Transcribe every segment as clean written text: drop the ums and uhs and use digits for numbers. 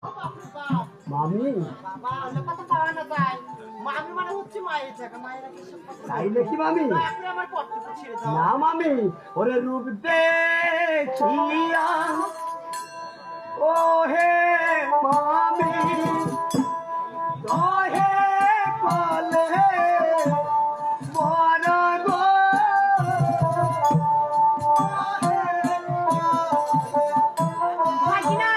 মামি বাবা অন্য কথা পাওয়া না যায়। মামি মানে হচ্ছে মায়ের জায়গা, মায়ের আগে সব কথা তাই নাকি মামি? আপনি আমার পটটুকু ছেড়ে দাও না মামি, ওরে রূপ দেখিয়া ও হে মামি দহে কলে বড় গো ভাগিনা।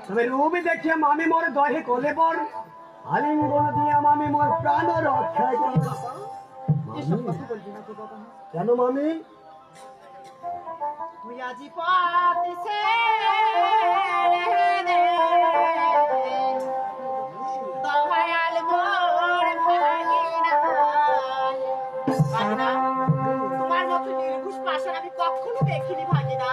তবে রূপে দেখিয়া মামি মোর দহে কলে পর আলিঙ্গন দিয়া মামি মোর প্রাণ রক্ষা করে। এসব কথা বলবি না তো বাবা। কেন মামি? তুই আজি পাতিছে দয়াল মোর ভাগিনা। ভাগিনা, তোমার মতো নির্ঘুষ পাষাণ আমি কখনো দেখিনি ভাগিনা।